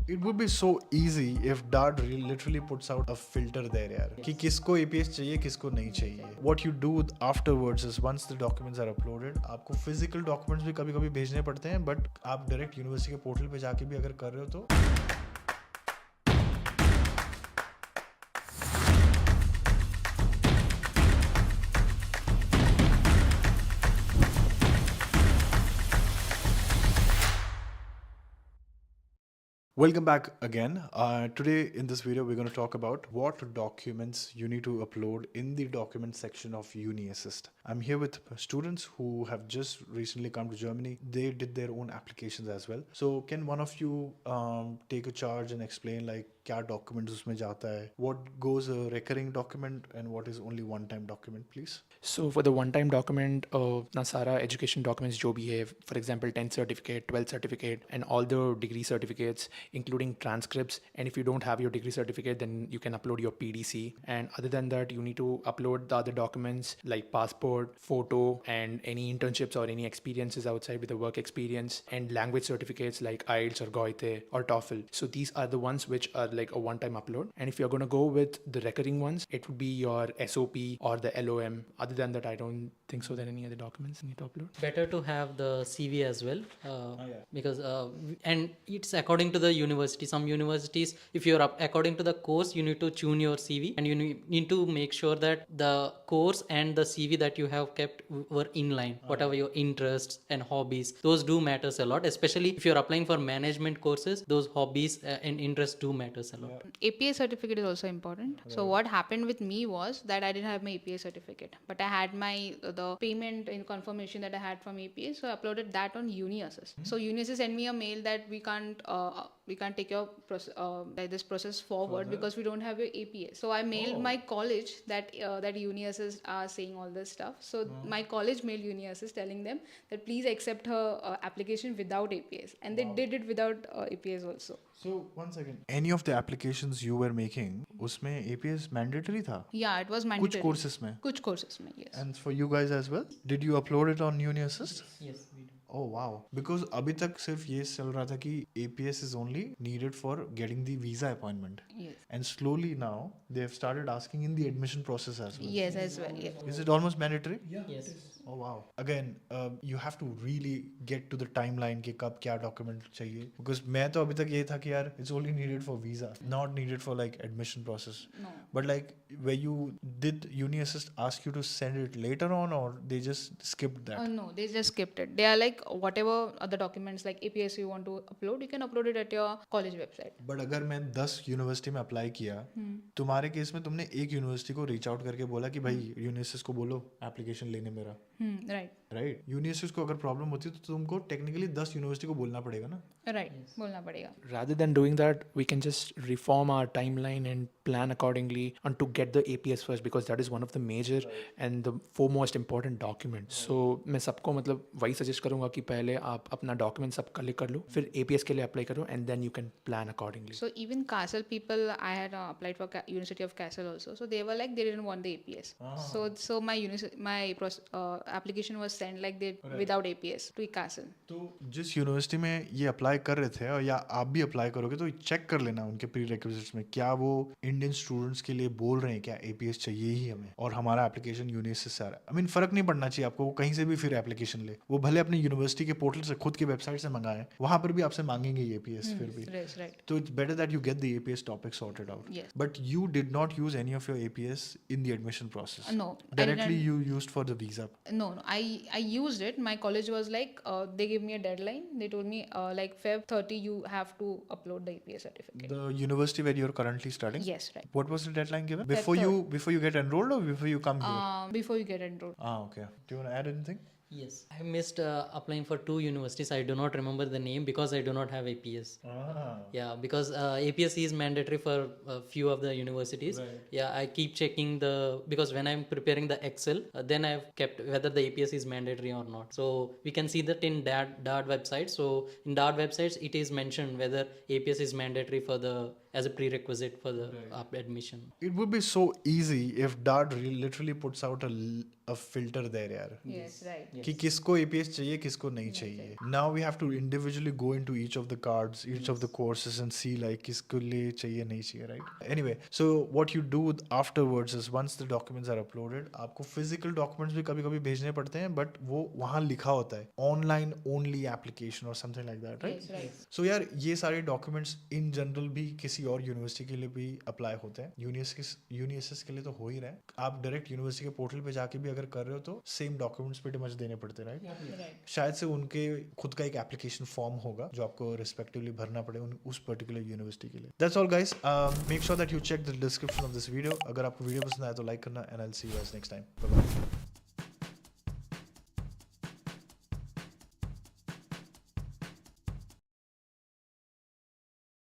It would be so easy if Dart literally puts out a filter there यार कि किसको APS चाहिए किसको नहीं चाहिए. What you do afterwards is once the documents are uploaded, आपको physical documents भी कभी-कभी भेजने पड़ते हैं, but आप direct यूनिवर्सिटी के पोर्टल पे जाके भी अगर कर रहे हो तो Welcome back again. Today in this video, we're going to talk about what documents you need to upload in the document section of UniAssist. I'm here with students who have just recently come to Germany. They did their own applications as well. So can one of you take a charge and explain like क्या documents उसमें जाता है? What goes a recurring document and what is only one-time document, please? So for the one-time document, ना सारा education documents जो भी है, for example 10th certificate, 12th certificate, and all the degree certificates, including transcripts. And if you don't have your degree certificate, then you can upload your PDC. And other than that, you need to upload the other documents like passport, photo, and any internships or any experiences outside with the work experience, and language certificates like IELTS or GOITE or TOEFL. So these are the ones which are like a one-time upload. And if you're going to go with the recurring ones, it would be your SOP or the LOM. Other than that, I don't think so that any other documents need to upload. Better to have the CV as well, yeah. because and it's according to the university. Some universities, if you're up according to the course, you need to tune your CV, and you need to make sure that the course and the CV that you have kept were in line. Whatever your interests and hobbies, those do matters a lot. Especially if you're applying for management courses, those hobbies and interests do matters a lot. APA certificate is also important. So what happened with me was that I didn't have my APA certificate, but I had my the payment in confirmation that I had from APA, so I uploaded that on UniAssist. So UniAssist sent me a mail that we can't take your this process forward because we don't have your APA. So I mailed my college that that UniAssist are saying all this stuff. So my college mailed UniAssist telling them that please accept her application without APS, and they did it without APS also. So one second. Any of the applications you were making, उसमें APS mandatory था? Yeah, it was कुछ mandatory. courses में? कुछ courses में, yes. And for you guys as well? Did you upload it on UniAssist? Yes, we do. Oh wow. Because अभी तक सिर्फ ये चल रहा था कि APS is only needed for getting the visa appointment. Yes. And slowly now they have started asking in the admission process as well. Yes, as well. Yes. Is it almost mandatory? Yes. Oh wow. Again, you have to really get to the timeline कि कब क्या document चाहिए. Because मैं तो अभी तक ये था कि यार it's only needed for visa, not needed for like admission process. No. But like where you did UniAssist ask you to send it later on or they just skipped that? No, they just skipped it. They are like whatever other documents like APS you want to upload, you can upload it at your college website. But अगर मैं 10 university में apply किया तुम्हारे case में तुमने एक university को reach out करके बोला कि भाई यूनिवर्सिटी को बोलो एप्लीकेशन लेने मेरा Right. राइट यूनिवर्सिटी को अगर प्रॉब्लम होती है तो तुमको टेक्निकली 10 यूनिवर्सिटी को बोलना पड़ेगा ना Right. बोलना पड़ेगा. Rather than doing that, we can just reform our timeline and plan accordingly and to get the APS first because that is one of the major and the foremost important documents. So मैं सबको मतलब वही suggest करूँगा कि पहले आप अपना document सब कलेक्ट कर लो फिर APS के लिए अप्लाई करो and then you can plan accordingly. So even Castle people, I had applied for University of Castle also. So they were like they didn't want the APS. So my application was sent like they without APS to Castle. तो जिस university में ये apply कर रहे थे और या आप भी अप्लाई करोगे तो चेक कर लेना उनके प्री रिक्विजिट्स में क्या वो इंडियन स्टूडेंट्स के लिए बोल रहे हैं क्या APS चाहिए ही हमें और हमारा एप्लीकेशन यूनिवर्सिटी से आ रहा है. आई मीन फर्क नहीं पड़ना चाहिए आपको वो कहीं से भी फिर एप्लीकेशन ले वो भले अपनी यूनिवर्सिटी के पोर्टल से खुद की वेबसाइट से मंगाए वहां पर भी आपसे मांगेंगे ये APS फिर भी. Yes, right. So it's better that you get the APS topic sorted out. Yes. But you did not use any of your APS in the admission process. No, I Directly didn't. you used for the visa. No, I used it. My college was like they gave me a deadline. They told me like Feb 30 you have to upload the APS certificate. The university where you're currently studying? Yes, right. What was the deadline given? Feb Before you get enrolled or before you come here? Before you get enrolled. Okay. Do you want to add anything? Yes, I missed applying for 2 universities. I do not remember the name because I do not have APS. Yeah, because APS is mandatory for a few of the universities. Right. Yeah, I keep checking because when I'm preparing the Excel, then I've kept whether the APS is mandatory or not. So we can see that in DART website. So in DART websites, it is mentioned whether APS is mandatory for the as a prerequisite for the admission. It would be so easy if DART literally puts out a filter there, यार. Yes, right. कि किसको APS चाहिए किसको नहीं चाहिए. Now we have to individually go into each of the cards, each of the courses and see like किसको लिए चाहिए नहीं चाहिए, right? Anyway, so what you do afterwards is once the documents are uploaded, आपको physical documents भी कभी-कभी भेजने पड़ते हैं, but वो वहाँ लिखा होता है online only application or something like that, right? Yes, right. So यार ये सारे documents in general भी किसी और यूनिवर्सिटी के लिए भी अप्लाई होते हैं. यूनिएसएस के लिए तो हो ही रहा है. आप डायरेक्ट यूनिवर्सिटी के पोर्टल पे जाके भी अगर कर रहे हो तो सेम डॉक्यूमेंट्स pretty much देने पड़ते हैं, राइट? Right. शायद से उनके खुद का एक एप्लीकेशन फॉर्म होगा जो आपको रिस्पेक्टिवली भरना पड़े उस पर्टिकुलर यूनिवर्सिटी के लिए. That's all guys. Make sure that you check the description of this video. अगर आपको वीडियो पसंद आया तो लाइक करना and I will see you guys next time. Bye bye.